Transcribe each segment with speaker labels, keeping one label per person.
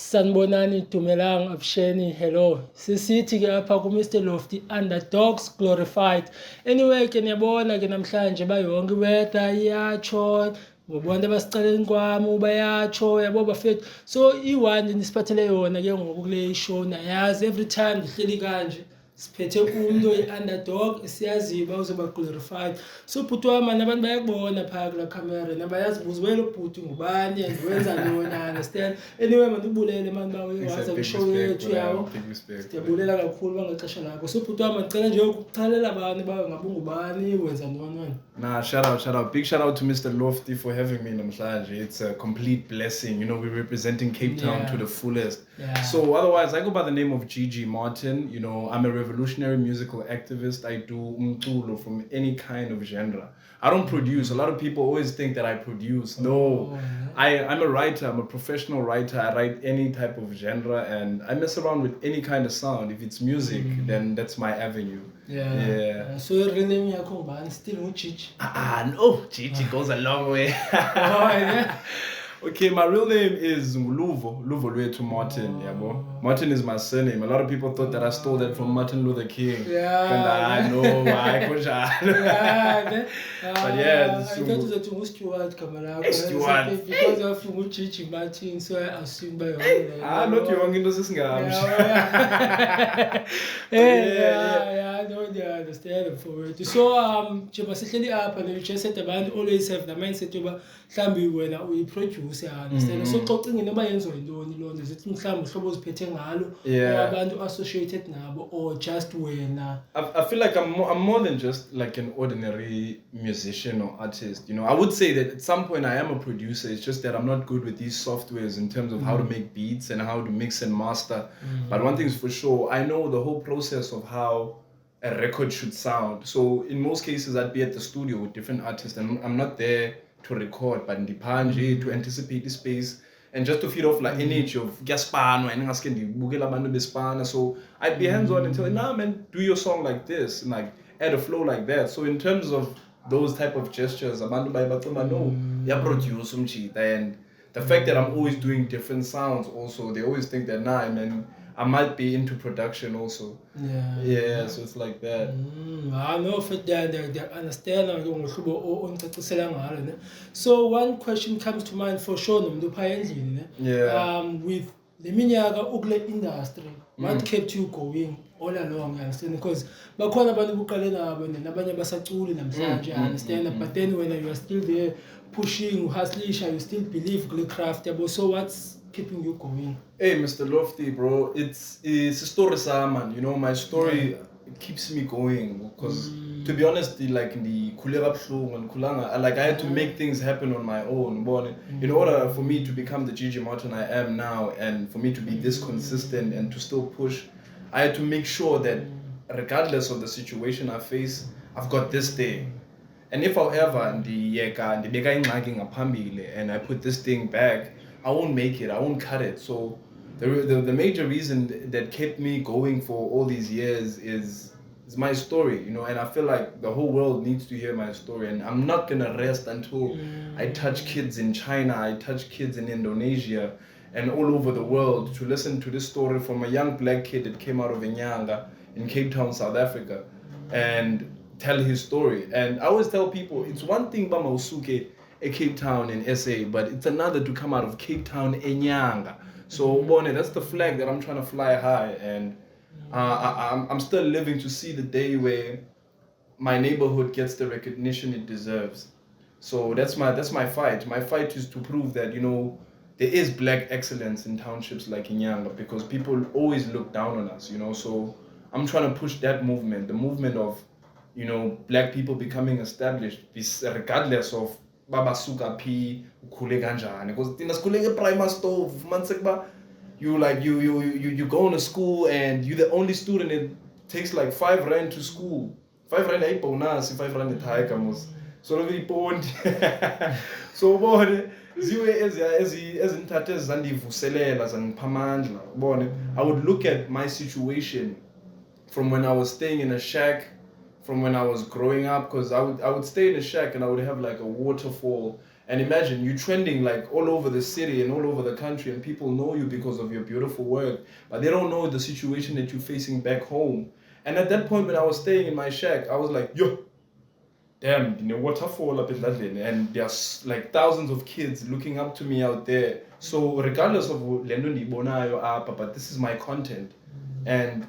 Speaker 1: Sanbonani Tumelang Absheni, hello. Sisithi-ke apha ku-Mr. Lofty, underdogs glorified. Anyway, ke niyabona ke namhlanje bayonke iweda iyatsho, ngobona abasicaleni kwami bayatsho, yabo bafethu. So i-one nisiphathele yona ke ngoku kule show nayazi every time ndihleli kanje. Siphethe umuntu oyi-underdog siyaziyo uzoba glorified. So bhuti wami nabantu bayakubona phaya kula camera nabayazibuza wena ubhuti ngubani and wenza ntoni, understand. Anyway mandibulele mani bawaza kwishow yethu yawo. Ndiyabulela kakhulu bangexesha lakho. So bhuti wami ndicela nje ukuchalela abantu bawe ngabe ungubani wenza ntoni wena.
Speaker 2: Nah, shout out. Big shout out to Mr. Lofty for having me in Namhlanje. It's a complete blessing. You know, we're representing Cape Town to the fullest.
Speaker 1: Yeah.
Speaker 2: So otherwise, I go by the name of Jiji Martin. You know, I'm a revolutionary musical activist. I do umculo from any kind of genre. I don't produce. A lot of people always think that I produce. No, I'm a writer. I'm a professional writer. I write any type of genre and I mess around with any kind of sound. If it's music, then that's my avenue.
Speaker 1: Yeah. So your real name yakho ngubani? Still uJiji?
Speaker 2: No, Jiji goes a long way.
Speaker 1: Yeah.
Speaker 2: Okay, my real name is Luvo Lwethu Martin, yabo. Martin is my surname. A lot of people thought that I stole that from Martin Luther King.
Speaker 1: Yeah.
Speaker 2: And I know why. But yeah,
Speaker 1: I thought it was a Stuart Kamala.
Speaker 2: Stuart.
Speaker 1: Because of Jiji Martin, so I assumed by your
Speaker 2: not you want to say
Speaker 1: Yeah, no, they understand for it. So, basically up and you just said the band always have the mindset of Sambi when we produce, understand. So talking in the minds of the is it some troubles petting halo or band associated now or just when
Speaker 2: I feel like I'm more than just like an ordinary musician or artist. You know, I would say that at some point I am a producer. It's just that I'm not good with these softwares in terms of how to make beats and how to mix and master. But one thing is for sure, I know the whole process of how a record should sound. So in most cases, I'd be at the studio with different artists, and I'm not there to record, but in the panje to anticipate the space and just to feed off like energy of Gaspano and asking the Bugela Bando Bespana. So I'd be hands-on and tell you, nah man, do your song like this and like add a flow like that. So in terms of those type of gestures, Amando by Batuma, no, ya produce and the fact that I'm always doing different sounds also, they always think that nah man, I might be into production also. Yeah, so it's like that.
Speaker 1: I know for that they understand. So one question comes to mind for sure. With the Nyanga ukule industry, what kept you going all along? You understand? Because bakhona abantu buqale nabo nabanye basaculi namhlanje, understand? But then when you are still there pushing, hustlisha, you still believe in craft. So what's keeping you going?
Speaker 2: Hey, Mr. Lofty, bro, it's a story, man. You know, my story keeps me going because, to be honest, like in the Kulera show and Kulanga, like I had to make things happen on my own. In order for me to become the Jiji Martin I am now, and for me to be this consistent and to still push, I had to make sure that regardless of the situation I face, I've got this day. And if however and I put this thing back, I won't make it, I won't cut it. So the major reason that kept me going for all these years is my story, you know, and I feel like the whole world needs to hear my story, and I'm not gonna rest until I touch kids in China, I touch kids in Indonesia and all over the world to listen to this story from a young black kid that came out of Nyanga in Cape Town, South Africa, and tell his story. And I always tell people, it's one thing Bama Usuke a Cape Town in SA, but it's another to come out of Cape Town in Nyanga. So that's the flag that I'm trying to fly high, and I'm still living to see the day where my neighborhood gets the recognition it deserves. So that's my fight. My fight is to prove that, you know, there is black excellence in townships like Nyanga, because people always look down on us, you know. So I'm trying to push that movement, the movement of, you know, black people becoming established, regardless of Baba Suka P ukhule kanjani, because in the school primary stove you go to school and you're the only student. It takes like 5 rand to school. 5 rand ay bonus, 5 rand ithaya kamus. So really point. So bone ziwe ezinthathe zandivuselela zangiphamandla. Bone I would look at my situation from when I was staying in a shack, from when I was growing up, because I would stay in a shack and I would have like a waterfall And imagine you trending like all over the city and all over the country, and people know you because of your beautiful work, but they don't know the situation that you're facing back home. And at that point, when I was staying in my shack, I was like, yo, damn, you know, waterfall up in that lane. And there's like thousands of kids looking up to me out there. So regardless of lendo ndibonayo apa, but this is my content. And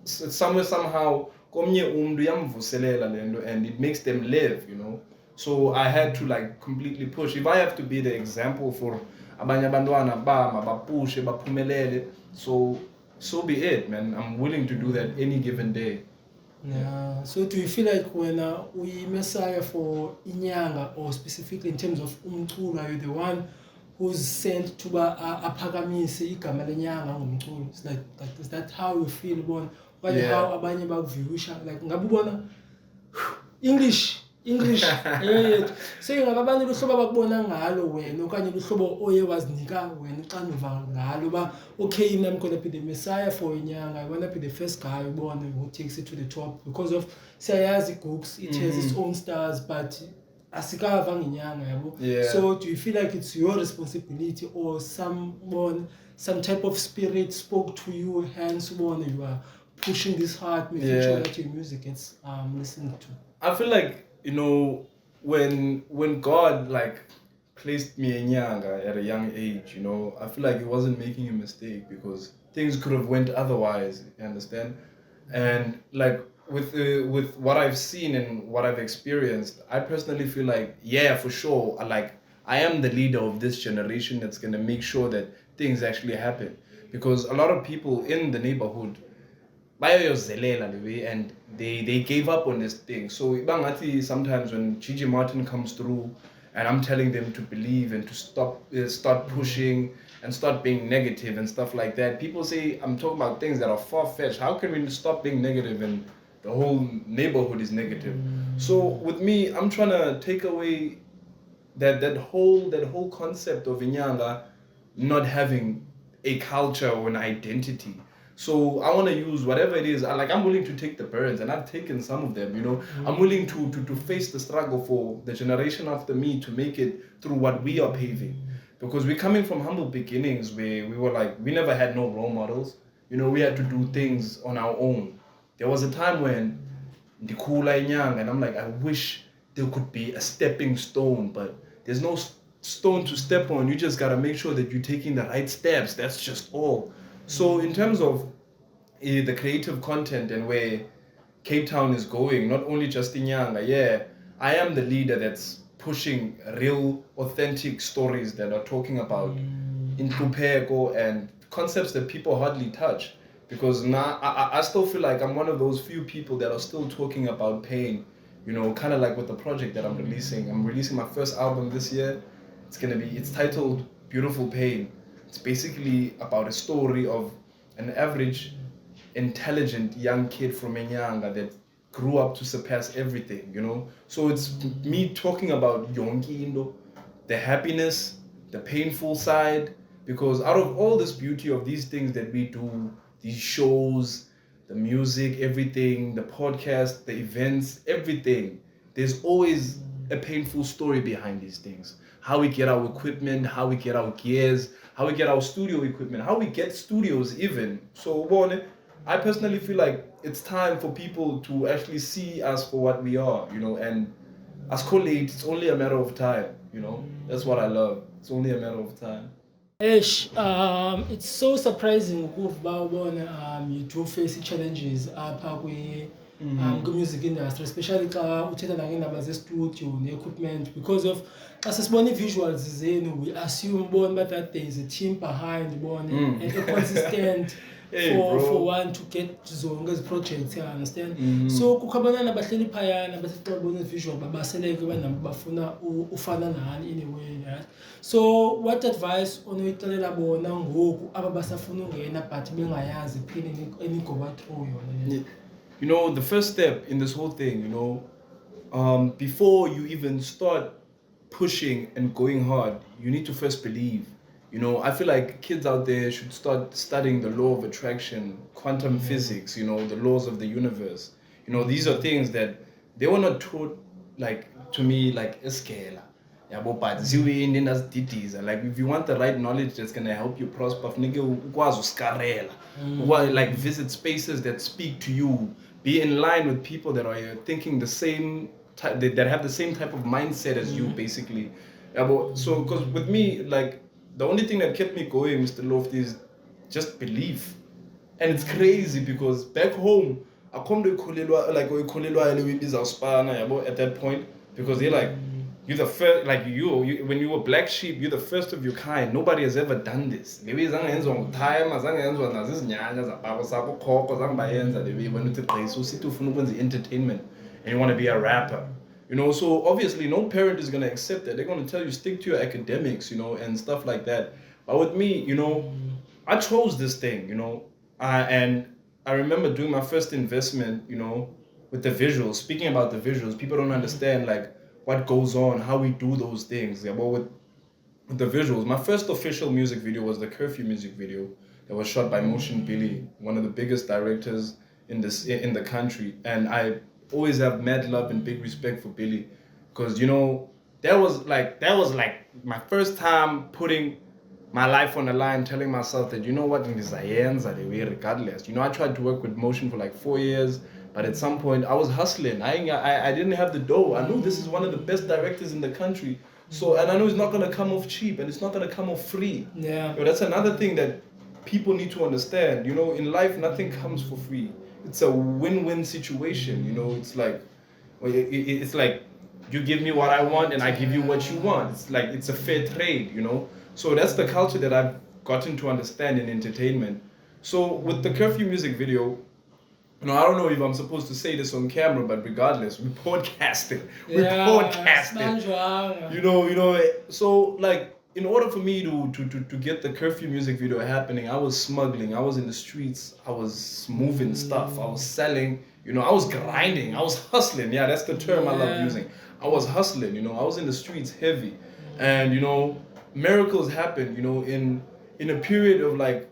Speaker 2: somewhere, somehow, komnye umntu yamvuselela lendo, and it makes them live, you know. So I had to like completely push. If I have to be the example for abanye abantwana bama bapushe baphumelele, so be it, man. I'm willing to do that any given day.
Speaker 1: Yeah. So do you feel like when we Messiah for Nyanga, or specifically in terms of umculo, are you the one who's sent to aphakamise igama lenyanga ngomculo? It's like is that how you feel about how abanye bakuviyusha, like ngabe ubona English yeah. So ingabe abantu luhlobo abakubona ngalo wena okanye luhlobo oye wazinika wena uxanduva ngalo ba okay, I'm gonna be the Messiah for Nyanga, I wanna be the first guy who takes it to the top, because of siyayazi Gooks, it has its own stars, but asikava ngenyanga yabo.
Speaker 2: Yeah.
Speaker 1: So do you feel like it's your responsibility, or some type of spirit spoke to you, hence one you are pushing this hard, making sure that your music gets listened to?
Speaker 2: I feel like, you know, when God like placed me in Nyanga at a young age, you know, I feel like He wasn't making a mistake, because things could have went otherwise. You understand? And like with what I've seen and what I've experienced, I personally feel like, yeah, for sure, I am the leader of this generation that's gonna make sure that things actually happen, because a lot of people in the neighborhood, and they gave up on this thing. So bangathi sometimes when Jiji Martin comes through and I'm telling them to believe and to start pushing and start being negative and stuff like that, people say I'm talking about things that are far-fetched. How can we stop being negative and the whole neighborhood is negative? So with me, I'm trying to take away that whole concept of Nyanga not having a culture or an identity. So I want to use whatever it is. I'm willing to take the burdens, and I've taken some of them, you know. I'm willing to face the struggle for the generation after me to make it through what we are paving. Because we're coming from humble beginnings where we were like, we never had no role models. You know, we had to do things on our own. There was a time when Ndikula Nyanga, and I'm like, I wish there could be a stepping stone, but there's no stone to step on. You just got to make sure that you're taking the right steps. That's just all. So in terms of the creative content and where Cape Town is going, not only just in Nyanga, yeah, I am the leader that's pushing real, authentic stories that are talking about Intupeko and concepts that people hardly touch. Because now I still feel like I'm one of those few people that are still talking about pain, you know, kind of like with the project that I'm releasing. I'm releasing my first album this year. It's titled Beautiful Pain. It's basically about a story of an average, intelligent young kid from Nyanga that grew up to surpass everything, you know? So it's me talking about Yonki Indo, the happiness, the painful side, because out of all this beauty of these things that we do, these shows, the music, everything, the podcast, the events, everything, there's always a painful story behind these things. How we get our equipment, how we get our gears, how we get our studio equipment, how we get studios even. So I personally feel like it's time for people to actually see us for what we are, you know, and as colleagues, it's only a matter of time, you know. That's what I love. It's only a matter of time.
Speaker 1: Ish, it's so surprising ukuba you do face challenges apha music industry, especially xa uthetha nangeendaba ze-studio ne-equipment, because of xa sesibona ii-visuals zenu, we assume that there is a team behind and a consistent for one to get zonke ezi projects, you understand? So kukho abantwana bahleli phayana basebona ii-visual babaseleke banabo bafuna ufana nani in a way, right? So what advice onoyixelela bona ngoku aba basafuna ungena but bengayazi iphini enigoba through yona?
Speaker 2: You know, the first step in this whole thing, you know, before you even start pushing and going hard, you need to first believe. You know, I feel like kids out there should start studying the law of attraction, quantum physics, you know, the laws of the universe. You know, these are things that they were not taught, like, to me, like, a scalar. Yeah, but ziwini nazididisa. Like if you want the right knowledge that's gonna help you prosper, funeke ukwazi usikarela. Like visit spaces that speak to you. Be in line with people that are thinking the same type, that have the same type of mindset as you, basically. Yeah, but so because with me, like the only thing that kept me going, Mr. Loft, is just belief. And it's crazy because back home, I come to at that point, because they're like, you're the first, like you when you were black sheep, you're the first of your kind. Nobody has ever done this. When you entertainment and you want to be a rapper, you know, so obviously no parent is gonna accept that. They're gonna tell you stick to your academics, you know, and stuff like that. But with me, you know, I chose this thing, you know, and I remember doing my first investment, you know, with the visuals. Speaking about the visuals, people don't understand like what goes on, how we do those things. Yeah, but with the visuals, my first official music video was the Curfew music video that was shot by Motion Billy, one of the biggest directors in the country. And I always have mad love and big respect for Billy, because you know that was like my first time putting my life on the line, telling myself that, you know what, in the regardless. You know, I tried to work with Motion for like 4 years, but at some point I was hustling. I didn't have the dough. I knew this is one of the best directors in the country. So, and I know it's not gonna come off cheap, and it's not gonna come off free.
Speaker 1: Yeah.
Speaker 2: You know, that's another thing that people need to understand. You know, in life, nothing comes for free. It's a win-win situation. You know, it's like, it's like you give me what I want and I give you what you want. It's like it's a fair trade. You know. So that's the culture that I've gotten to understand in entertainment. So with the Curfew music video, you know, I don't know if I'm supposed to say this on camera, but regardless, we podcasted. We podcasted. You know. So like, in order for me to get the Curfew music video happening, I was smuggling. I was in the streets. I was moving stuff. I was selling. You know, I was grinding. I was hustling. Yeah, that's the term I love using. I was hustling. You know, I was in the streets heavy, and you know, miracles happened. You know, in a period of like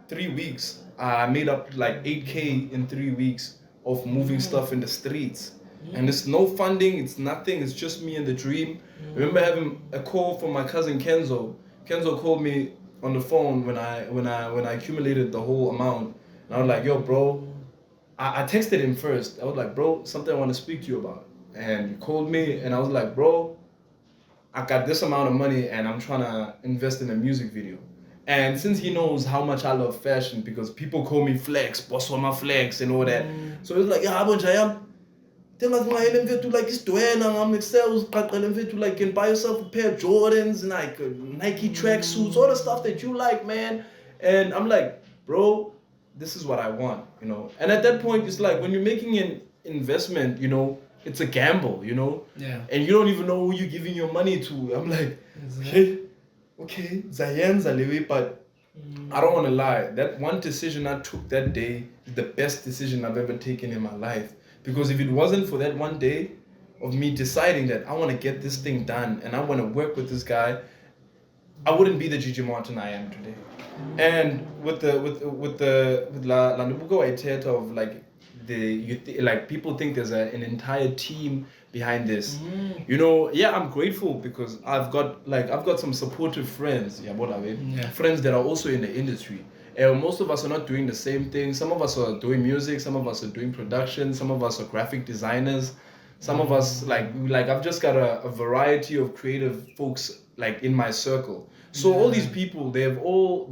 Speaker 2: 3 weeks, I made up like 8K in 3 weeks of moving stuff in the streets. And it's no funding, it's nothing, it's just me and the dream. I remember having a call from my cousin Kenzo. Kenzo called me on the phone when I accumulated the whole amount. And I was like, yo, bro, I texted him first. I was like, bro, something I want to speak to you about. And he called me and I was like, bro, I got this amount of money and I'm trying to invest in a music video. And since he knows how much I love fashion, because people call me Flex, Boss Wama Flex and all that. So it's like, yeah, Jayam, tell us my to like this I'm excels, to like can buy yourself a pair of Jordans and like Nike tracksuits, all the stuff that you like, man. And I'm like, bro, this is what I want, you know. And at that point, it's like when you're making an investment, you know, it's a gamble, you know.
Speaker 1: Yeah.
Speaker 2: And you don't even know who you're giving your money to. I'm like, okay, Zayan, but I don't want to lie. That one decision I took that day is the best decision I've ever taken in my life. Because if it wasn't for that one day of me deciding that I want to get this thing done and I want to work with this guy, I wouldn't be the Jiji Martin I am today. And with La Nubuko Waiteta of like like people think there's an entire team behind this. You know, yeah, I'm grateful because I've got some supportive friends, friends that are also in the industry. And most of us are not doing the same thing. Some of us are doing music, some of us are doing production, some of us are graphic designers, some of us like I've just got a variety of creative folks like in my circle. So all these people, they all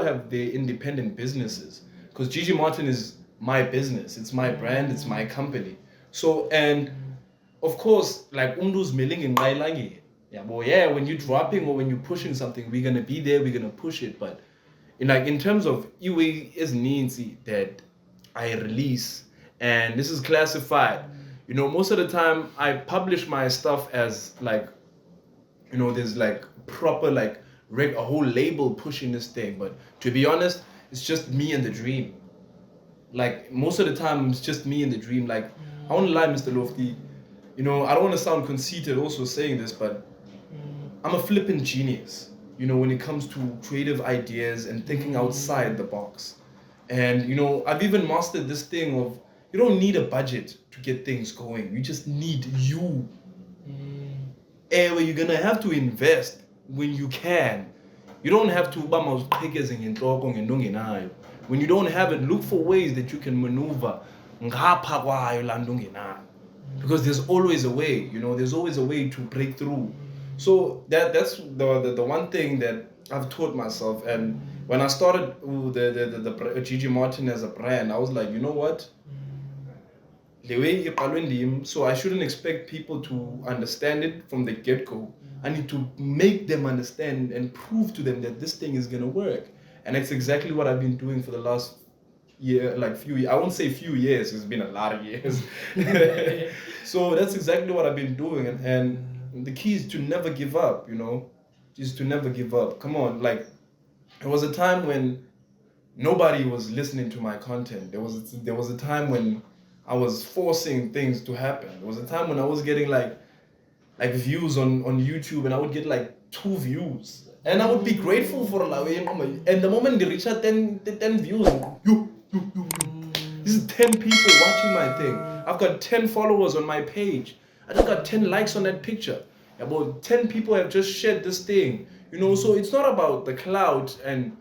Speaker 2: have their independent businesses. Because Jiji Martin is my business, it's my brand, it's my company. So, and of course, like umdu's milling in Nailangi. Yeah, well, yeah, when you're dropping or when you're pushing something, we're gonna be there, we're gonna push it. But in terms of Iwe is needs that I release, and this is classified. You know, most of the time I publish my stuff as like, you know, there's like proper like a whole label pushing this thing. But to be honest, it's just me and the dream. Like most of the time it's just me and the dream. Like I won't lie, Mr. Lofty, you know, I don't want to sound conceited also saying this, but I'm a flippin' genius, you know, when it comes to creative ideas and thinking outside the box. And you know, I've even mastered this thing of you don't need a budget to get things going. You just need you. where you're gonna have to invest when you can. You don't have to when you don't have it, look for ways that you can maneuver. Because there's always a way, there's always a way to break through. So that's the one thing that I've taught myself. And when I started the Jiji Martin as a brand, I was like, you know what? So I shouldn't expect people to understand it from the get-go. I need to make them understand and prove to them that this thing is gonna work. And that's exactly what I've been doing for the last year, I won't say few years, it's been a lot of years. So that's exactly what I've been doing. And the key is to never give up, just to never give up. Come on, like, there was a time when nobody was listening to my content. There was a time when I was forcing things to happen. There was a time when I was getting like views on YouTube, and I would get like 2 views, and I would be grateful for and the moment they reach out 10 views, this is 10 people watching my thing. I've got 10 followers on my page. I just got 10 likes on that picture. About 10 people have just shared this thing. So it's not about the clout and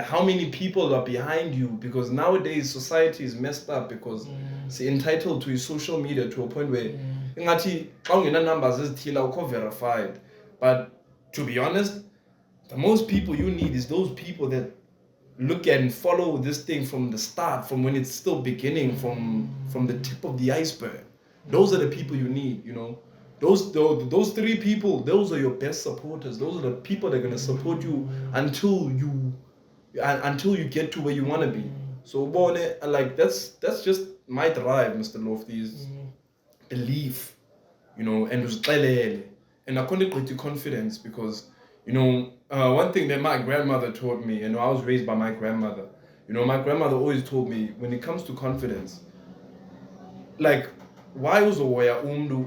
Speaker 2: how many people are behind you, because nowadays society is messed up because it's entitled to social media to a point where numbers is verified. But to be honest, the most people you need is those people that look and follow this thing from the start, from when it's still beginning, from the tip of the iceberg. Those are the people you need, Those 3 people, those are your best supporters. Those are the people that are going to support you until you get to where you want to be. So like that's just my drive, Mr. Lofty, is belief, and I couldn't put to confidence, because one thing that my grandmother taught me, I was raised by my grandmother. My grandmother always told me, when it comes to confidence, like, why was a waya umdu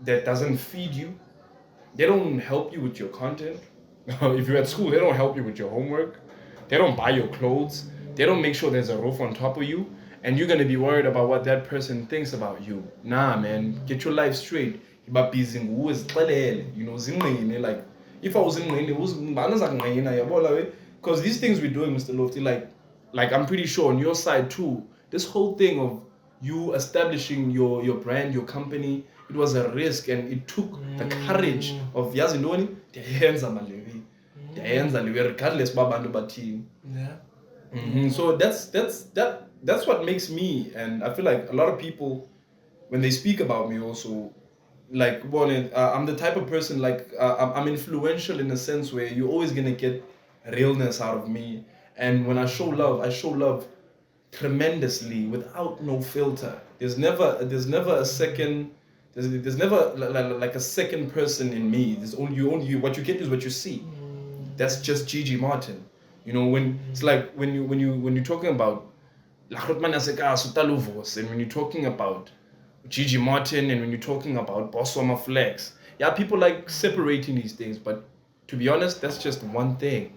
Speaker 2: that doesn't feed you? They don't help you with your content. If you're at school, they don't help you with your homework. They don't buy your clothes. They don't make sure there's a roof on top of you. And you're going to be worried about what that person thinks about you. Nah, man. Get your life straight. Like, if I was in because these things we're doing, Mr. Lofty, like I'm pretty sure on your side too, this whole thing of you establishing your brand, your company, it was a risk, and it took the courage of Yazindoni, regardless babantu bathini. So that's what makes me, and I feel like a lot of people, when they speak about me also, like, I'm the type of person, like, I'm influential in a sense where you're always gonna get realness out of me. And when I show love tremendously, without no filter. There's never a second. There's never like a second person in me. There's only what you get is what you see. That's just Jiji Martin. When it's like when you're talking about and when you're talking about Jiji Martin, and when you're talking about Bosoma Flex, people like separating these things, but to be honest, that's just one thing.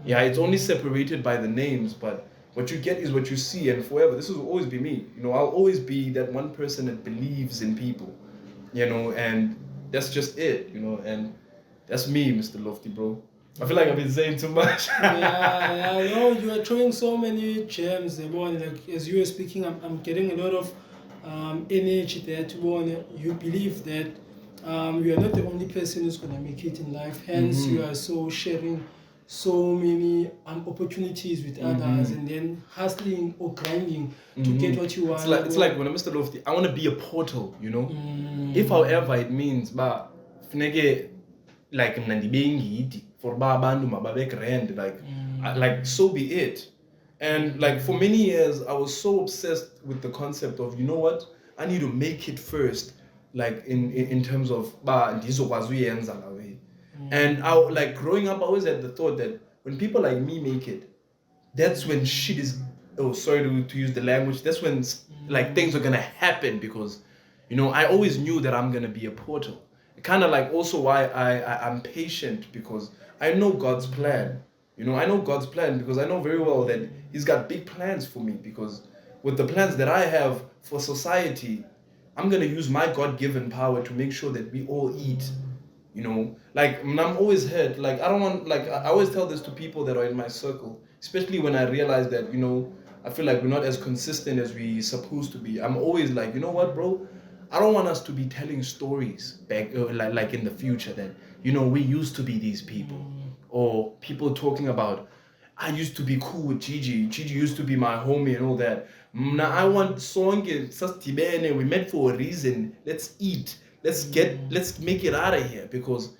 Speaker 2: It's only separated by the names, but what you get is what you see, and forever, this will always be me. I'll always be that one person that believes in people, and that's just it, and that's me, Mr. Lofty, bro. I feel like I've been saying too much.
Speaker 1: You are throwing so many gems. Like, as you were speaking, I'm getting a lot of energy there. You believe that you are not the only person who's gonna make it in life. Hence, you are so sharing so many opportunities with others, and then hustling or grinding to get what you want.
Speaker 2: It's like when I'm Mr. Lofty, I want to be a portal, If however it means, but like for like so be it. And like for many years I was so obsessed with the concept of, I need to make it first, like in terms of and I, like, growing up, I always had the thought that when people like me make it, that's when shit is, sorry to use the language, that's when like things are gonna happen, because I always knew that I'm gonna be a portal. Kind of like also why I'm patient, because I know God's plan. I know God's plan because I know very well that He's got big plans for me, because with the plans that I have for society, I'm gonna use my God-given power to make sure that we all eat. You know, like I'm always hurt. Like I don't want, like I always tell this to people that are in my circle, especially when I realize that, you know, I feel like we're not as consistent as we supposed to be. I'm always like, you know what, bro? I don't want us to be telling stories back like in the future that, you know, we used to be these people, or people talking about, I used to be cool with Gigi. Gigi used to be my homie and all that. Now I want sonke sasdibene. We met for a reason. Let's eat. Let's make it out of here, because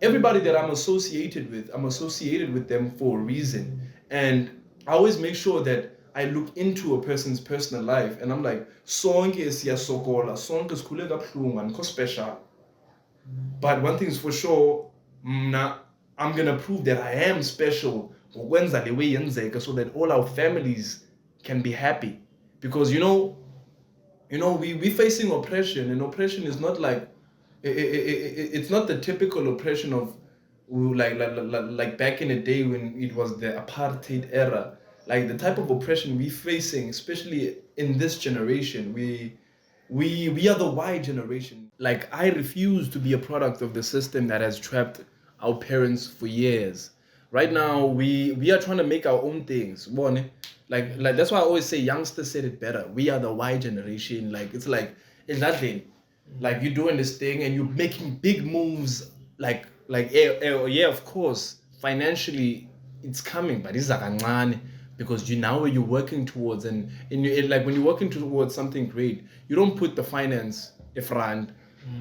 Speaker 2: everybody that I'm associated with them for a reason. And I always make sure that I look into a person's personal life, and I'm like, sonke siyasokola, sonke sikhule kabuhlungu, andikho special. But one thing is for sure, I'm gonna prove that I am special ngokwenza le way yenzeka, so that all our families can be happy. Because you know, we facing oppression, and oppression is not like it's not the typical oppression of like back in the day when it was the apartheid era. Like the type of oppression we facing, especially in this generation, we are the Y generation. Like I refuse to be a product of the system that has trapped our parents for years. Right now, we are trying to make our own things. One, like that's why I always say youngsters said it better. We are the Y generation. Like it's nothing. Like you're doing this thing and you're making big moves. Like yeah, of course, financially it's coming, but it's like because you now you're working towards, and like when you're working towards something great, you don't put the finance front.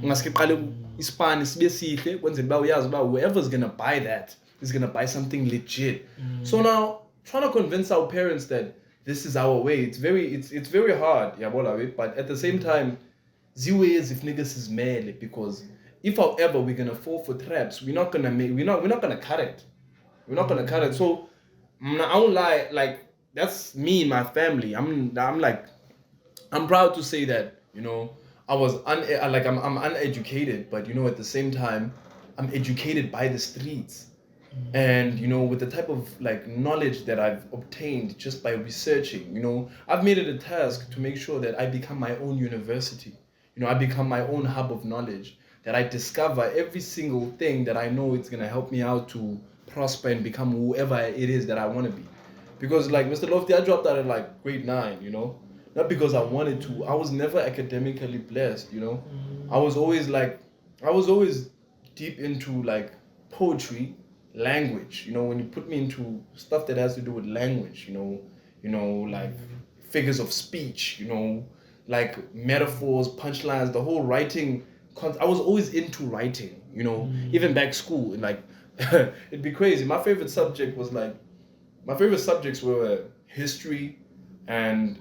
Speaker 2: Whoever's gonna buy that is gonna buy something legit. So now trying to convince our parents that this is our way, it's very hard, but at the same time, ziwe if niggas is mad, because if however we're gonna fall for traps, we're not gonna cut it. We're not gonna cut it. So I won't lie, like that's me and my family. I'm proud to say that, you know, I'm uneducated, but you know, at the same time, I'm educated by the streets. And you know, with the type of like knowledge that I've obtained just by researching, you know, I've made it a task to make sure that I become my own university. You know, I become my own hub of knowledge, that I discover every single thing that I know it's gonna help me out to prosper and become whoever it is that I want to be. Because like Mr. Lofty, I dropped out at like grade 9, you know, not because I wanted to. I was never academically blessed, you know. I was always deep into like poetry, language. You know, when you put me into stuff that has to do with language, you know, like figures of speech, you know, like metaphors, punchlines, the whole writing. I was always into writing, you know, even back school. And like, it'd be crazy. My favorite subjects were history and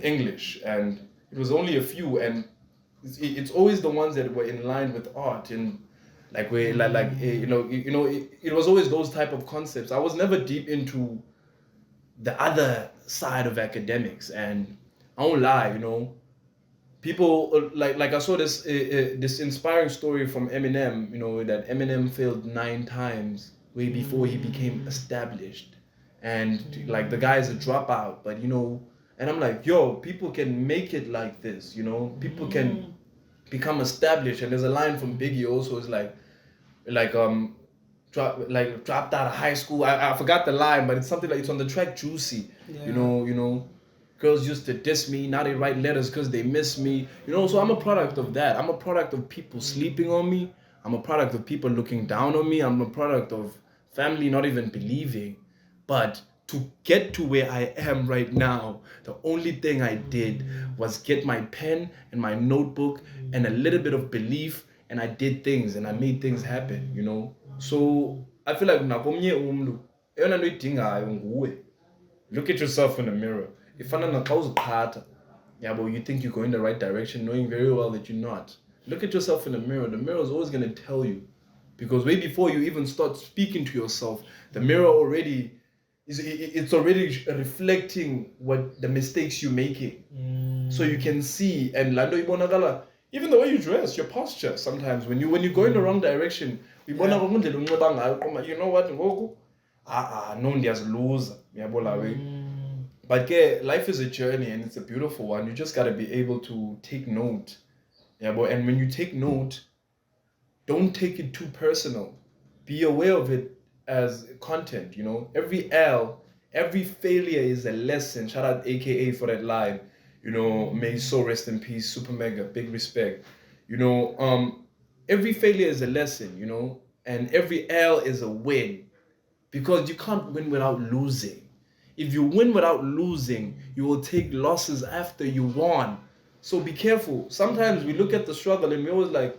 Speaker 2: English, and it was only a few, and it's always the ones that were in line with art, and like it was always those type of concepts. I was never deep into the other side of academics, and I won't lie, you know, people like I saw this inspiring story from Eminem, you know, that Eminem failed 9 times way before he became established, and like the guy is a dropout, but you know, and I'm like, yo, people can make it like this, you know, people can become established. And there's a line from Biggie also, is dropped out of high school. I forgot the line, but it's something like, it's on the track Juicy. Yeah. You know, girls used to diss me, now they write letters because they miss me. You know, so I'm a product of that. I'm a product of people sleeping on me. I'm a product of people looking down on me. I'm a product of family not even believing. But to get to where I am right now, the only thing I did was get my pen and my notebook and a little bit of belief, and I did things and I made things happen, you know. So I feel like look at yourself in the mirror. If you think you're going the right direction, knowing very well that you're not. Look at yourself in the mirror. The mirror is always going to tell you. Because way before you even start speaking to yourself, the mirror already reflecting what the mistakes you're making. So you can see, and even the way you dress, your posture sometimes, when you go in the wrong direction, you know what, no, there's loser. But yeah, life is a journey and it's a beautiful one. You just gotta be able to take note. Yeah, but and when you take note, don't take it too personal. Be aware of it as content, you know. Every L, every failure is a lesson. Shout out AKA for that line. You know, may his soul rest in peace, super mega, big respect. You know, every failure is a lesson, you know, and every L is a win. Because you can't win without losing. If you win without losing, you will take losses after you won. So be careful. Sometimes we look at the struggle and we always like,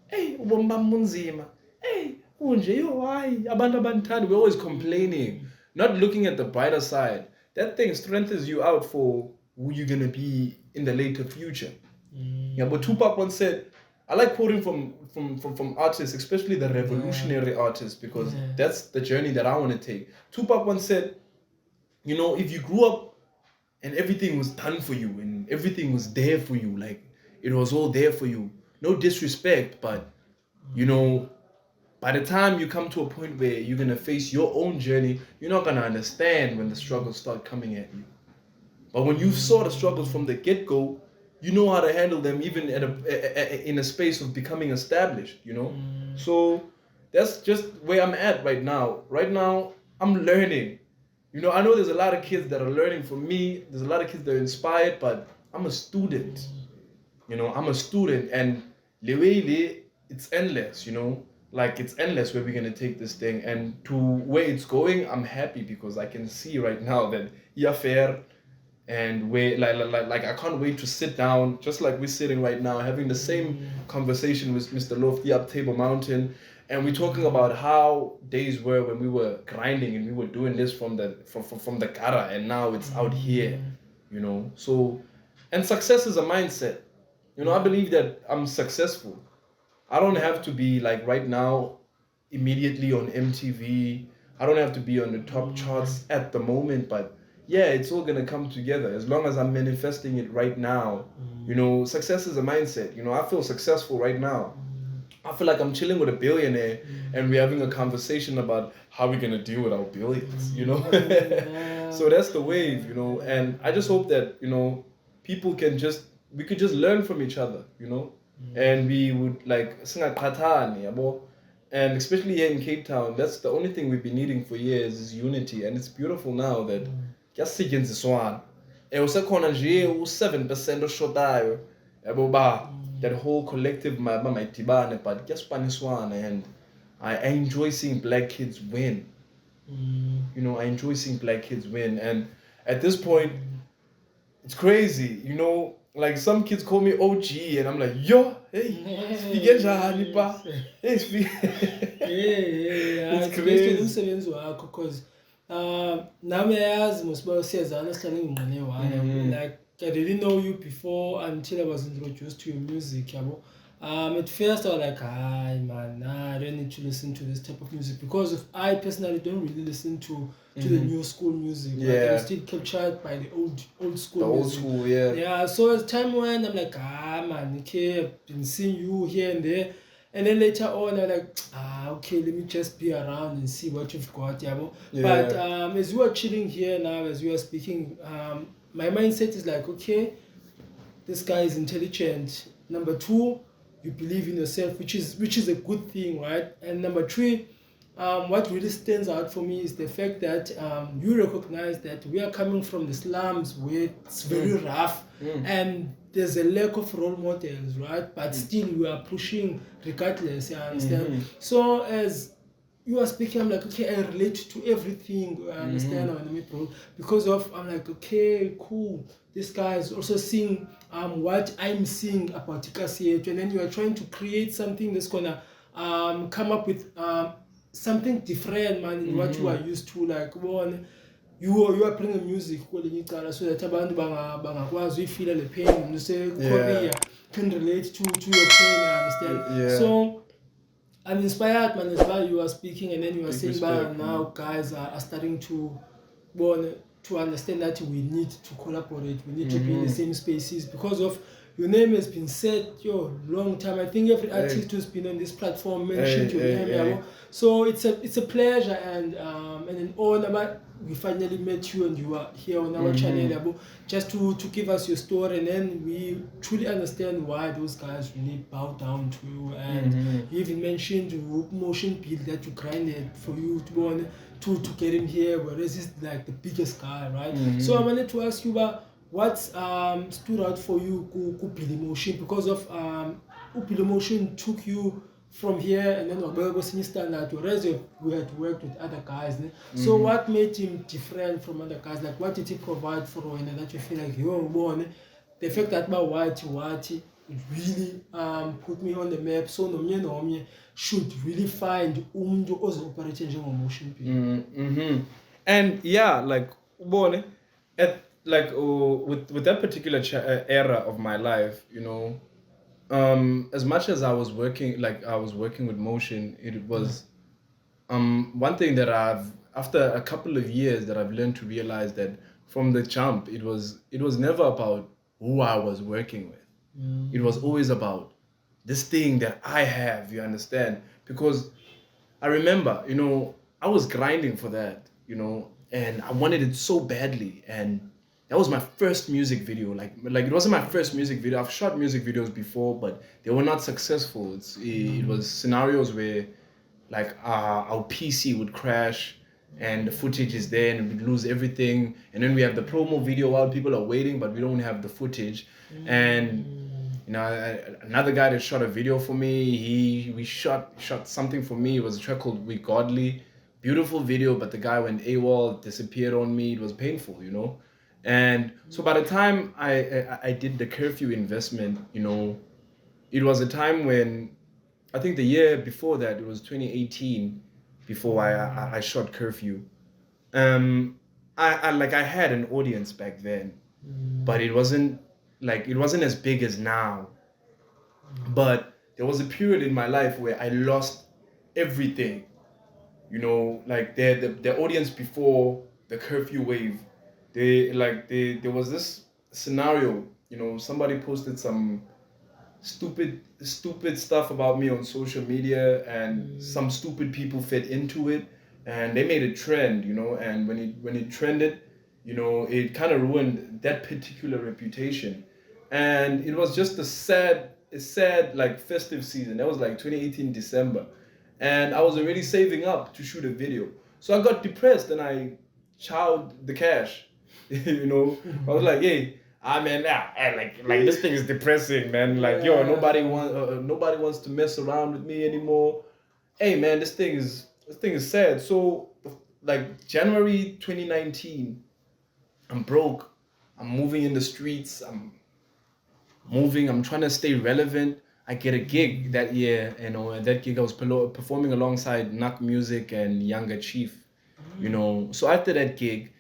Speaker 2: hey, ubomba munzima. Hey, unje yo why? Abantu abantani. We're always complaining, not looking at the brighter side. That thing strengthens you out for who you're gonna be in the later future. Yeah, but Tupac once said, I like quoting from artists, especially the revolutionary artists, because that's the journey that I want to take. Tupac once said, you know, if you grew up and everything was done for you and everything was there for you, like it was all there for you, no disrespect, but you know, by the time you come to a point where you're going to face your own journey, you're not going to understand when the struggles start coming at you. But when you saw the struggles from the get-go, you know how to handle them even at in a space of becoming established, you know? So that's just where I'm at right now. Right now, I'm learning. You know, I know there's a lot of kids that are learning from me. There's a lot of kids that are inspired, but I'm a student. You know, I'm a student, and Lewele, it's endless, you know? Like, it's endless where we're going to take this thing. And to where it's going, I'm happy because I can see right now that fair. And like I can't wait to sit down, just like we're sitting right now, having the same conversation with Mr. Lofty up Table Mountain, and we're talking about how days were when we were grinding and we were doing this from the gutter, and now it's out here, you know. So, and success is a mindset. You know, I believe that I'm successful. I don't have to be like right now, immediately on MTV. I don't have to be on the top charts at the moment, but yeah, it's all gonna come together as long as I'm manifesting it right now. You know, success is a mindset. You know, I feel successful right now. I feel like I'm chilling with a billionaire and we're having a conversation about how we're gonna deal with our billions, you know? So that's the wave, you know, and I just hope that, you know, we could just learn from each other, you know? And we would like singakhathani, yabo. And especially here in Cape Town, that's the only thing we've been needing for years is unity. And it's beautiful now that kuyasetshenziswana. Usekhona nje u7% oshotayo. Yabo ba that whole collective mayidibane, but kuyaspaniswana, and I enjoy seeing black kids win. You know, I enjoy seeing black kids win, and at this point it's crazy, you know, like some kids call me OG and I'm like, yo, hey, speak njani pa? Hey, speak. It's crazy.
Speaker 1: Umsebenzi wakho because nami yazi mosiba siyazana sihlale ngingqine wami, like I didn't know you before until I was introduced to your music, yabo. At first I was like, hi man, nah, I don't need to listen to this type of music because I personally don't really listen to the new school music.
Speaker 2: Yeah.
Speaker 1: Like, I'm still captured by the old school
Speaker 2: The old
Speaker 1: music.
Speaker 2: school, yeah.
Speaker 1: Yeah, so as time went, I'm like, man, okay, I've been seeing you here and there. And then later on, I'm like, okay, let me just be around and see what you've got, yabo.
Speaker 2: Yeah.
Speaker 1: But as you are chilling here now, as you are speaking, my mindset is like, okay, this guy is intelligent. Number two, you believe in yourself, which is a good thing, right? And number three, what really stands out for me is the fact that you recognize that we are coming from the slums where it's very rough and there's a lack of role models, right? But still we are pushing regardless, you understand? So as you are speaking, I'm like, okay, I relate to everything, I understand, because of, I'm like, okay, cool. This guy is also seeing what I'm seeing about Ikasiet, and then you are trying to create something that's gonna come up with something different, man, in what you are used to. Like, one, you are playing music so that abantu bangakwazi feel the pain, and you say Korea can relate to your pain, I understand.
Speaker 2: Yeah.
Speaker 1: So I'm inspired, man, as well. You are speaking, and then you are saying, now guys are starting to understand that we need to collaborate, we need to be in the same spaces because of your name has been said long time. I think every artist who's been on this platform mentioned your name. Yabo. So it's a pleasure and an honor. But we finally met you and you are here on our channel, Yabo, just to give us your story, and then we truly understand why those guys really bow down to you. And you even mentioned the motion bill that you grinded for you to get him here, whereas he's like the biggest guy, right? So I wanted to ask you about what stood out for you Billy Motion, because of Billy Motion took you from here and then standard, whereas we had worked with other guys. So what made him different from other guys? Like what did he provide for you that you feel like the fact that my white really put me on the map, so no should really find operating motion bill.
Speaker 2: And yeah, like at with that particular era of my life, as much as I was working with motion, it was one thing that after a couple of years that I've learned to realize that from the jump, it was never about who I was working with. It was always about this thing that I have, you understand? Because I remember, I was grinding for that, and I wanted it so badly. And that was my first music video. Like it wasn't my first music video. I've shot music videos before, but they were not successful. It was scenarios where like our PC would crash and the footage is there and we'd lose everything. And then we have the promo video while people are waiting, but we don't have the footage. And another guy that shot a video for me, we shot something for me. It was a track called We Godly. Beautiful video, but the guy went AWOL, disappeared on me. It was painful, And so by the time I did the curfew investment, it was a time when, I think the year before that, it was 2018, before I shot curfew. I had an audience back then, but it wasn't as big as now. But there was a period in my life where I lost everything. Like the audience before the curfew wave, there was this scenario, somebody posted some stupid stuff about me on social media, and some stupid people fed into it, and they made a trend, and when it trended, it kind of ruined that particular reputation. And it was just a sad like festive season. That was like 2018 December, and I was already saving up to shoot a video. So I got depressed and I chowed the cash. I was like, hey, man, like this thing is depressing, man. Like, nobody wants to mess around with me anymore. Hey, man, this thing is sad. So like January 2019, I'm broke. I'm moving in the streets. I'm trying to stay relevant. I get a gig that year, and that gig I was performing alongside Naakmusic and Nyanga Chief, So after that gig,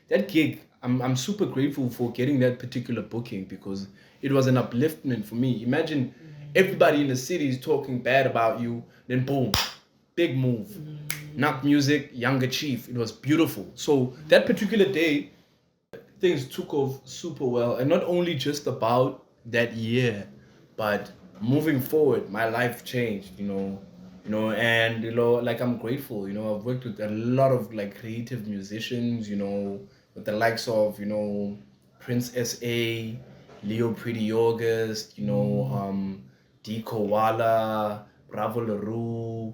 Speaker 2: I'm super grateful for getting that particular booking, because it was an upliftment for me. Imagine everybody in the city is talking bad about you, then boom, big move. Naakmusic, Nyanga Chief, it was beautiful. So that particular day, things took off super well, and not only just about that year, but moving forward, my life changed, and like I'm grateful. I've worked with a lot of like creative musicians, with the likes of Prince SA, Leo Pretty August, D Koala, Bravo LaRue,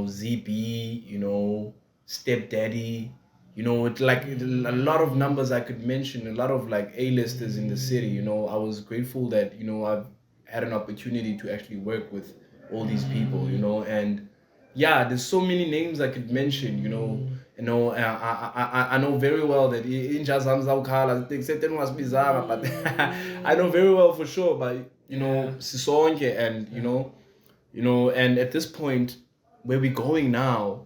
Speaker 2: ZB, Stepdaddy. It's like a lot of numbers I could mention, a lot of like A-listers in the city. I was grateful that I've had an opportunity to actually work with all these people. And yeah, there's so many names I could mention. I know very well that but I know very well for sure. But Sisonke, and and at this point, where we're going now,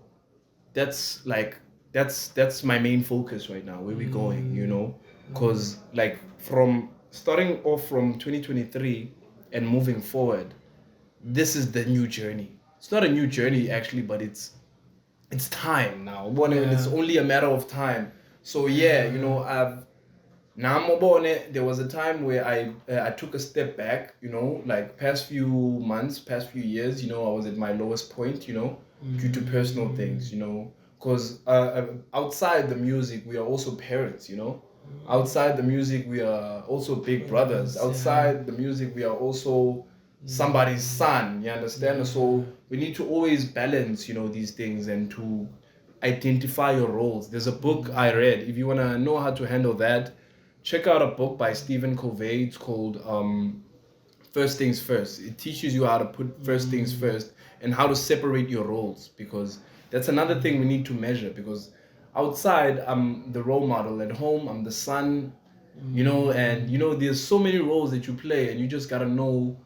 Speaker 2: that's my main focus right now. Where we're going, because like from starting off from 2023 and moving forward, this is the new journey. It's not a new journey actually, but it's time now. It's only a matter of time. So yeah, Namobone, there was a time where I took a step back, like past few months, past few years, I was at my lowest point, due to personal things, because outside the music, we are also parents, outside the music, we are also big brothers. Outside the music, we are also somebody's son, you understand? So we need to always balance, these things and to identify your roles. There's a book I read. If you want to know how to handle that, check out a book by Stephen Covey. It's called First Things First. It teaches you how to put first things first and how to separate your roles, because that's another thing we need to measure. Because outside, I'm the role model. At home, I'm the son, and there's so many roles that you play, and you just gotta know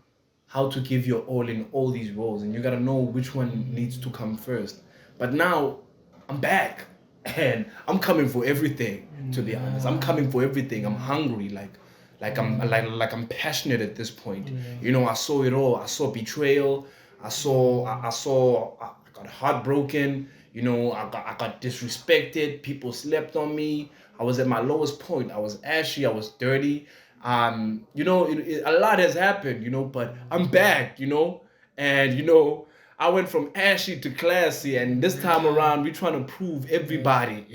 Speaker 2: how to give your all in all these roles, and you gotta know which one needs to come first. But now I'm back and I'm coming for everything, to be honest. I'm coming for everything. I'm hungry, I'm passionate at this point. I saw it all. I saw betrayal. I got heartbroken. I got disrespected. People slept on me. I was at my lowest point. I was ashy. I was dirty. A lot has happened, but I'm back, and I went from ashy to classy, and this time around we're trying to prove everybody,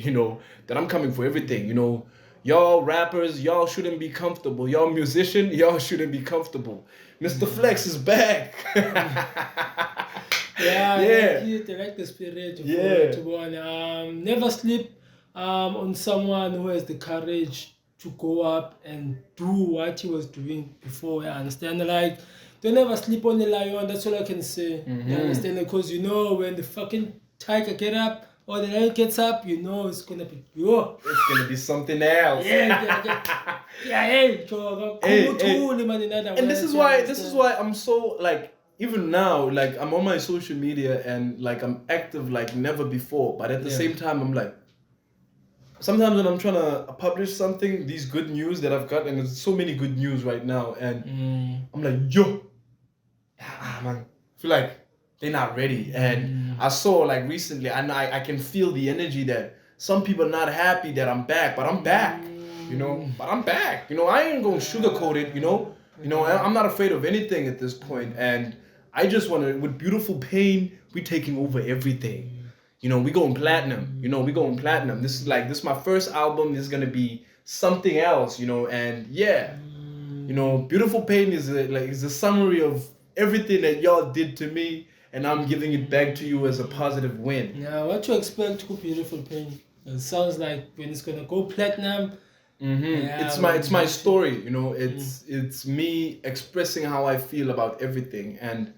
Speaker 2: that I'm coming for everything. Y'all rappers, y'all shouldn't be comfortable. Y'all musician, y'all shouldn't be comfortable. Mr. Flex is back.
Speaker 1: Yeah. I like the spirit to go on. Never sleep on someone who has the courage to go up and do what he was doing before. I understand. Like, don't ever sleep on the lion. That's all I can say. You understand? Because when the fucking tiger get up or the lion gets up, it's gonna be
Speaker 2: It's gonna be something else. And this is why I'm so even now, I'm on my social media and I'm active like never before. But at the same time, I'm like, sometimes when I'm trying to publish something, these good news that I've got, and there's so many good news right now, and I'm like, man, I feel like they're not ready. And I saw recently, and I can feel the energy that some people are not happy that I'm back, but I'm back, but I'm back. I ain't gonna sugarcoat it, I'm not afraid of anything at this point, and I just want to, with Beautiful Pain, we taking over everything. We going platinum. We going platinum. This is my first album. This is gonna be something else. And Beautiful Pain is a summary of everything that y'all did to me, and I'm giving it back to you as a positive win.
Speaker 1: Yeah, what to expect with Beautiful Pain? It sounds like when it's gonna go platinum.
Speaker 2: It's my story. It's me expressing how I feel about everything. And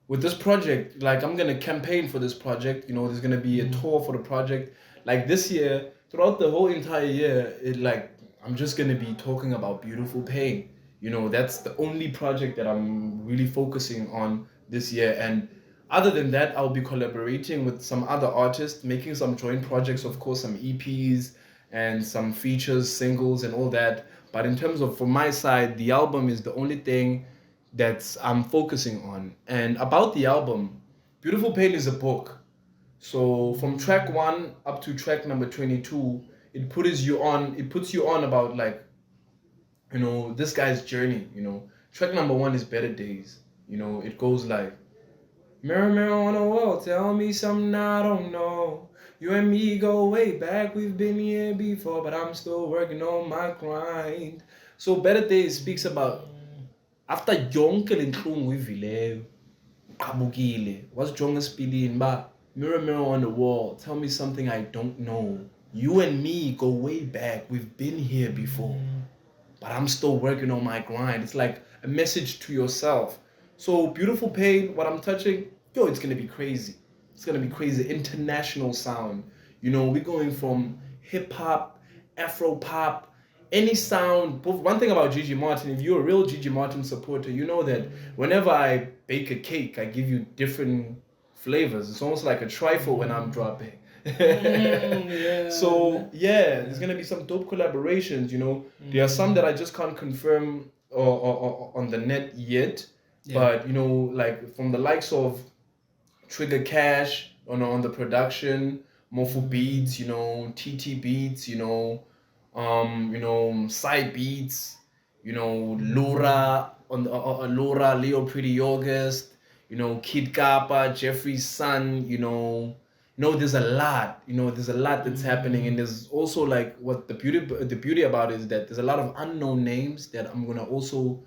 Speaker 2: with this project, I'm gonna campaign for this project. There's gonna be a tour for the project. This year, throughout the whole entire year, I'm just gonna be talking about Beautiful Pain. That's the only project that I'm really focusing on this year. And other than that, I'll be collaborating with some other artists, making some joint projects, of course, some EPs and some features, singles, and all that. But in terms of, from my side, the album is the only thing that I'm focusing on. And about the album, Beautiful Pain is a book. So from track 1 up to track number 22, it puts you on about this guy's journey. Track number 1 is Better Days. It goes like, mirror, mirror on the wall, tell me something I don't know. You and me go way back, we've been here before, but I'm still working on my grind. So Better Days speaks about, after yonke le nhlungu uyivileyo uqhabukile wasijonga esipilini ba mirror mirror on the wall, tell me something I don't know. You and me go way back, we've been here before, but I'm still working on my grind. It's like a message to yourself. So Beautiful Pain, what I'm touching, it's gonna be crazy. It's gonna be crazy. International sound. We're going from hip hop, Afro pop, any sound. One thing about Jiji Martin, if you're a real Jiji Martin supporter, you know that whenever I bake a cake, I give you different flavors. It's almost like a trifle when I'm dropping. So there's gonna be some dope collaborations. There are some that I just can't confirm or on the net yet. But from the likes of Trigger Cash on the production, Mofu Beats, TT Beats, you know, Side Beats, you know, Laura on Laura, Leo Pretty August, you know, Kid Kappa, Jeffrey's son, you know, there's a lot, there's a lot that's happening, and there's also like what the beauty about it is that there's a lot of unknown names that I'm gonna also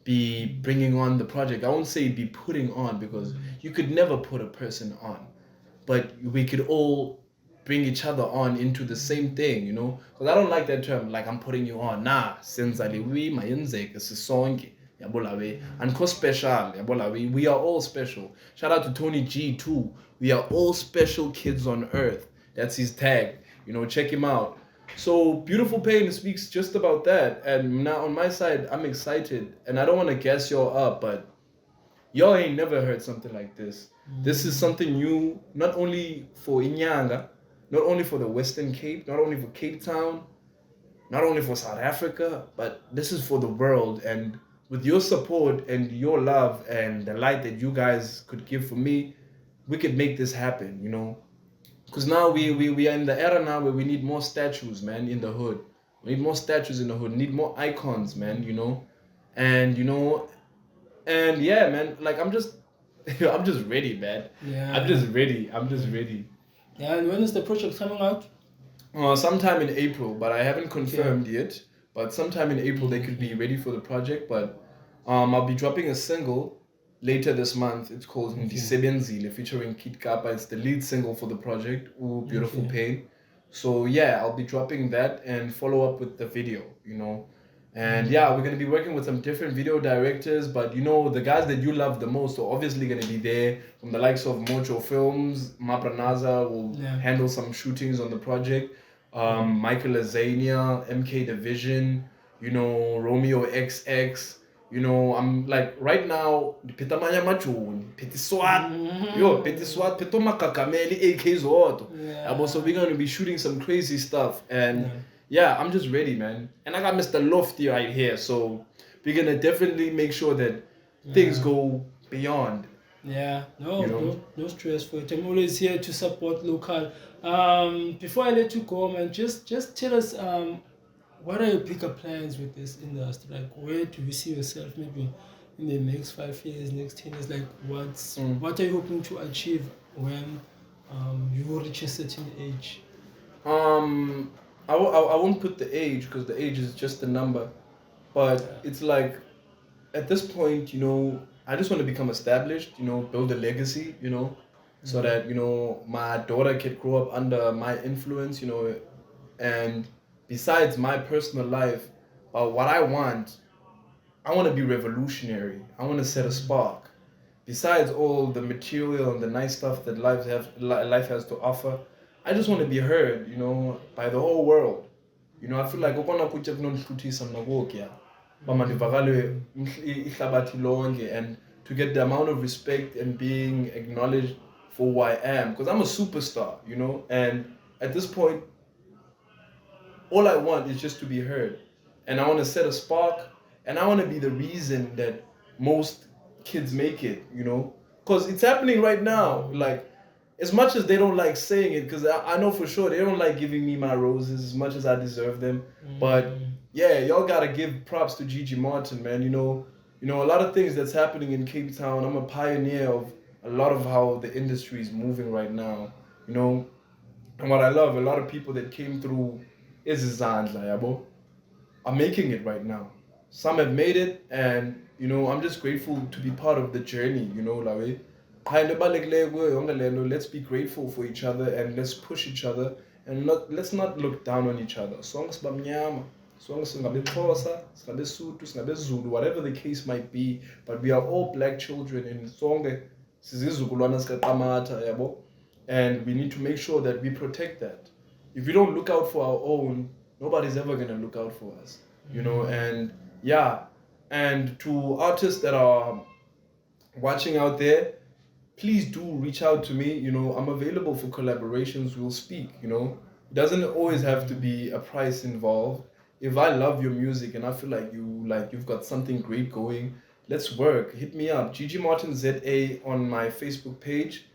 Speaker 2: be bringing on the project. I won't say be putting on because you could never put a person on, but we could all bring each other on into the same thing, because I don't like that term, like I'm putting you on. Nah, senzali we mayenzeke sisonke, yabola we, and special, yabola we are all special. Shout out to Tony G too. We are all special kids on earth. That's his tag. Check him out. So Beautiful Pain speaks just about that. And now on my side, I'm excited, and I don't want to gas y'all up, but y'all ain't never heard something like this. This is something new, not only for Nyanga, not only for the Western Cape, not only for Cape Town, not only for South Africa, but this is for the world. And with your support and your love and the light that you guys could give for me, we could make this happen, Because now we are in the era now where we need more statues, man, in the hood. We need more statues in the hood. We need more icons, man, And and yeah, man, like I'm just I'm just ready, man.
Speaker 1: Yeah.
Speaker 2: I'm just ready.
Speaker 1: Yeah, and when is the project coming out?
Speaker 2: Sometime in April, but I haven't confirmed yet. But sometime in April they could be ready for the project. But I'll be dropping a single later this month. It's called Ndisebenzile featuring Kid Kappa. It's the lead single for the project. Ooh, Beautiful Pain. So yeah, I'll be dropping that and follow up with the video, And yeah, we're gonna be working with some different video directors, but the guys that you love the most are obviously gonna be there, from the likes of Mojo Films. Mapranaza will handle some shootings on the project. Michael Azania, MK Division, Romeo XX. I'm like right now, Pitamanya Machun, Petiswat, Petiswat, Pitoma AK Zoto. So we're gonna be shooting some crazy stuff, and yeah, I'm just ready, man. And I got Mr. Lofty right here, so we're gonna definitely make sure that things go beyond.
Speaker 1: Yeah, no stress for it. I'm always here to support local. Before I let you go, man, just tell us what are your bigger plans with this industry? Like, where do you see yourself maybe in the next 5 years, next 10 years? Like, what are you hoping to achieve when you reach a certain age?
Speaker 2: I won't put the age, because the age is just a number, but it's like at this point, I just want to become established, build a legacy, so that my daughter can grow up under my influence, and besides my personal life, what I want to be revolutionary. I want to set a spark. Besides all the material and the nice stuff that life has to offer, I just want to be heard, by the whole world. I feel like ukona kutya kunonihluthisa mna kokya bamandivakalwe ihlabathi lonke, and to get the amount of respect and being acknowledged for who I am, because I'm a superstar, and at this point all I want is just to be heard, and I want to set a spark, and I want to be the reason that most kids make it, because it's happening right now. Like, as much as they don't like saying it, because I know for sure they don't like giving me my roses as much as I deserve them. But yeah, y'all gotta give props to Jiji Martin, man. A lot of things that's happening in Cape Town. I'm a pioneer of a lot of how the industry is moving right now. And what I love, a lot of people that came through Izizandla, yabo, are making it right now. Some have made it, and I'm just grateful to be part of the journey. Like, let's be grateful for each other, and let's push each other, and let's not look down on each other. Songs bamnyama, songs singabe Xhosa, singabe Sotho, singabe Zulu, whatever the case might be, but we are all black children in songe sizizukulwana sikaQamata, yabo, and we need to make sure that we protect that. If we don't look out for our own, nobody's ever gonna look out for us, and yeah. And to artists that are watching out there, please do reach out to me. I'm available for collaborations. We'll speak. It doesn't always have to be a price involved. If I love your music and I feel like you've got something great going, let's work. Hit me up, Jiji Martin ZA on my Facebook page.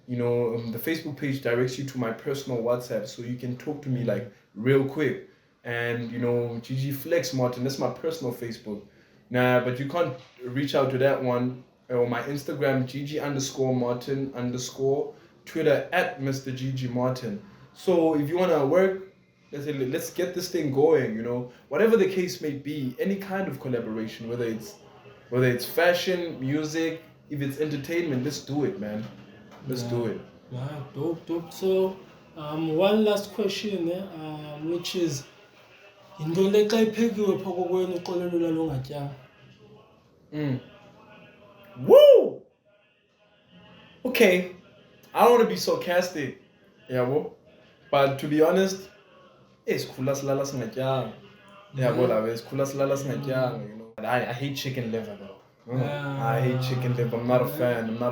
Speaker 2: The Facebook page directs you to my personal WhatsApp, so you can talk to me like real quick. and Jiji Flex Martin. That's my personal Facebook. Nah, but you can't reach out to that one. Or my Instagram, Gigi_Martin_, Twitter @Mr. Jiji Martin. So if you wanna work, let's get this thing going. Whatever the case may be, any kind of collaboration, whether it's fashion, music, if it's entertainment, let's do it, man. Let's do it.
Speaker 1: Yeah, dope. So, one last question, which is, into le xa iphekiwe phaa kokwenu uxolelo lalo ungatyanga.
Speaker 2: Woo! Okay, I don't want to be sarcastic, but to be honest, sikhula silala singatyanga. Sikhula silala singatyanga, I hate chicken liver though. I hate chicken liver. I'm not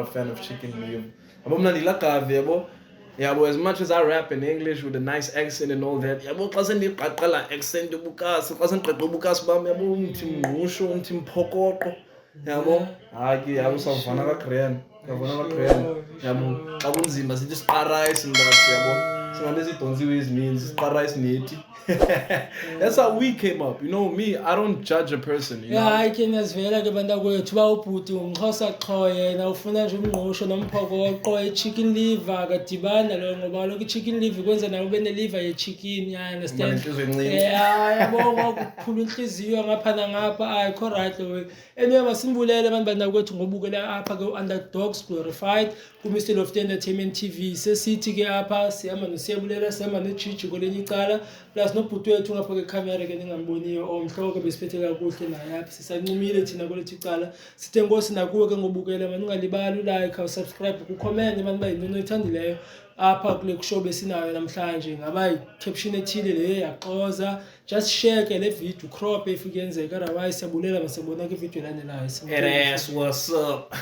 Speaker 2: a fan of chicken liver. As much as I rap in English with a nice accent and all that, xa sendiqaqala accent ubukasi, xa sendiqeqa ubukasi bam, umthi mngqusho, umthi mphokoqo, savana kaGren, xa kunzima sithi siqarayisi mntathi, singanezidontsiwe ezininzi, siqarayisi nethi. That's how we came up. Me, I don't judge a person.
Speaker 1: Hayi ke niyazivela ke bantakwethu uba ubhuti ngumXhosa qho yena ufuna nje umngqusho nomphokoqo i-chicken liver akadibani nalo ngoba kaloku i-chicken liver ikwenza nawe ube ne-liver ye-chicken, ya understand? Yabonga kuphula inhliziyo ngapha nangapha, ayikho right lo. Anyway, masimbulele abantu bantakwethu ngobukela apha ke-Underdogs Glorified ku-Mr. Lofty Entertainment TV. Sesithi ke apha sihamba nosiyabulela, sihamba noJiji kwelinye icala, plus nobhuti wethu ngapha kwekhamera ke ningamboniyo omhloko besiphethe kakuhle naye apha. Sisancumile thina kwelethu icala. Sithe nkosi nakuwe ke ngobukela, manje ungalibali ulike, usubscribe, ucomment abantu bayinto oyithandileyo apha kule show besinayo namhlanje. Ngaba i-caption ethile le yaxoza, just share ke le video, crop if kuyenzeka, otherwise siyabulela masibona ke video elandelayo.
Speaker 2: It ass, what's up?